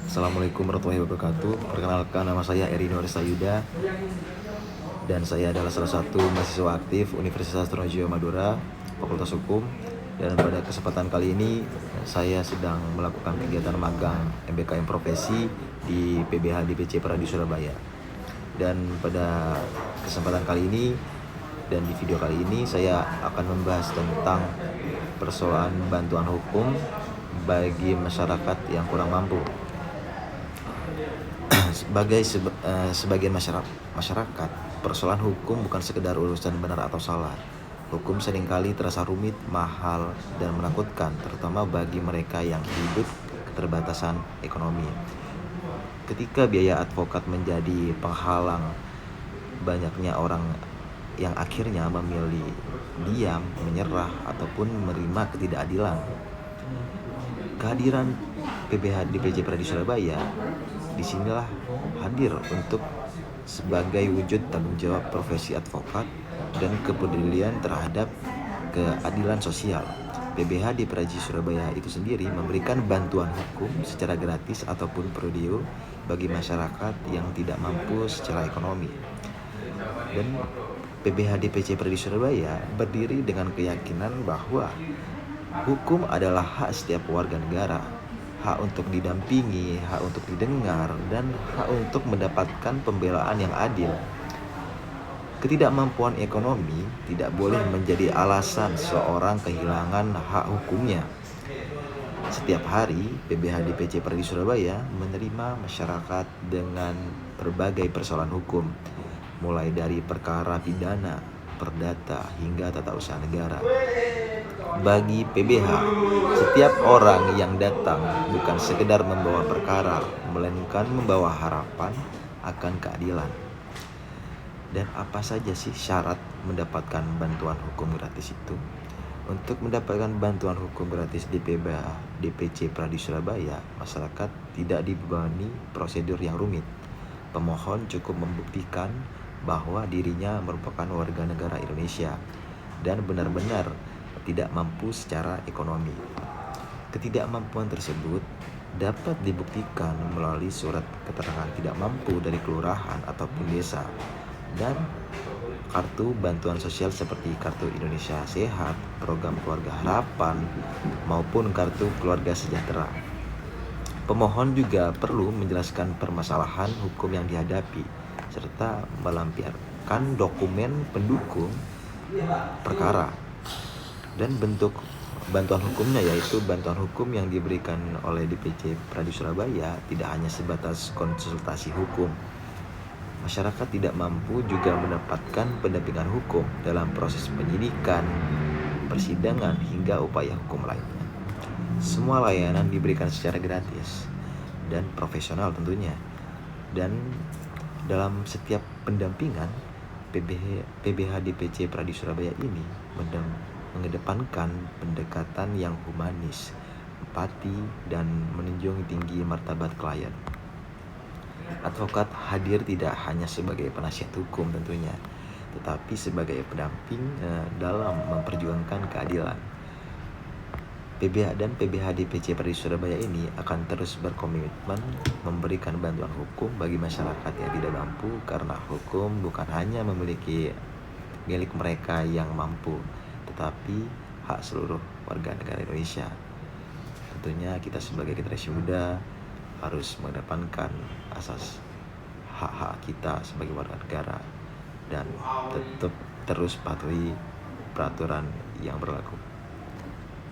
Assalamualaikum warahmatullahi wabarakatuh. Perkenalkan, nama saya Eri Norista Yuda dan saya adalah salah satu mahasiswa aktif Universitas Trunojoyo Madura, Fakultas Hukum. Dan pada kesempatan kali ini saya sedang melakukan kegiatan magang MBKM Profesi di PBH DPC Pradi Surabaya. Dan pada kesempatan kali ini dan di video kali ini saya akan membahas tentang persoalan bantuan hukum bagi masyarakat yang kurang mampu. Sebagian masyarakat, persoalan hukum bukan sekedar urusan benar atau salah. Hukum seringkali terasa rumit, mahal, dan menakutkan, terutama bagi mereka yang hidup keterbatasan ekonomi. Ketika biaya advokat menjadi penghalang banyaknya orang yang akhirnya memilih diam, menyerah, ataupun menerima ketidakadilan. Kehadiran PBH DPC Pradi Surabaya disinilah hadir untuk sebagai wujud tanggung jawab profesi advokat dan kepedulian terhadap keadilan sosial. PBH di Pradi Surabaya itu sendiri memberikan bantuan hukum secara gratis ataupun pro deo bagi masyarakat yang tidak mampu secara ekonomi. Dan PBH DPC Pradi Surabaya berdiri dengan keyakinan bahwa hukum adalah hak setiap warga negara, hak untuk didampingi, hak untuk didengar, dan hak untuk mendapatkan pembelaan yang adil. Ketidakmampuan ekonomi tidak boleh menjadi alasan seorang kehilangan hak hukumnya. Setiap hari, PBH DPC Pradi Surabaya menerima masyarakat dengan berbagai persoalan hukum, mulai dari perkara pidana, perdata, hingga tata usaha negara. Bagi PBH, setiap orang yang datang bukan sekedar membawa perkara, melainkan membawa harapan akan keadilan. Dan apa saja sih syarat mendapatkan bantuan hukum gratis itu? Untuk mendapatkan bantuan hukum gratis di PBH DPC Pradi Surabaya, masyarakat tidak dibebani prosedur yang rumit. Pemohon cukup membuktikan bahwa dirinya merupakan warga negara Indonesia dan benar-benar tidak mampu secara ekonomi. Ketidakmampuan tersebut dapat dibuktikan melalui surat keterangan tidak mampu dari kelurahan ataupun desa dan kartu bantuan sosial seperti Kartu Indonesia Sehat, Program Keluarga Harapan, maupun Kartu Keluarga Sejahtera. Pemohon juga perlu menjelaskan permasalahan hukum yang dihadapi serta melampirkan dokumen pendukung perkara. Dan bentuk bantuan hukumnya yaitu bantuan hukum yang diberikan oleh DPC Pradi Surabaya tidak hanya sebatas konsultasi hukum. Masyarakat tidak mampu juga mendapatkan pendampingan hukum dalam proses penyidikan, persidangan, hingga upaya hukum lainnya. Semua layanan diberikan secara gratis dan profesional tentunya. Dan dalam setiap pendampingan, PBH DPC Pradi Surabaya ini mengedepankan pendekatan yang humanis, empati, dan menunjung tinggi martabat klien. Advokat hadir tidak hanya sebagai penasihat hukum tentunya, tetapi sebagai pendamping dalam memperjuangkan keadilan. PBH DPC Pradi Surabaya ini akan terus berkomitmen memberikan bantuan hukum bagi masyarakat yang tidak mampu, karena hukum bukan hanya memiliki milik mereka yang mampu, tetapi hak seluruh warga negara Indonesia. Tentunya kita sebagai generasi muda harus mengedepankan asas hak-hak kita sebagai warga negara dan tetap terus patuhi peraturan yang berlaku.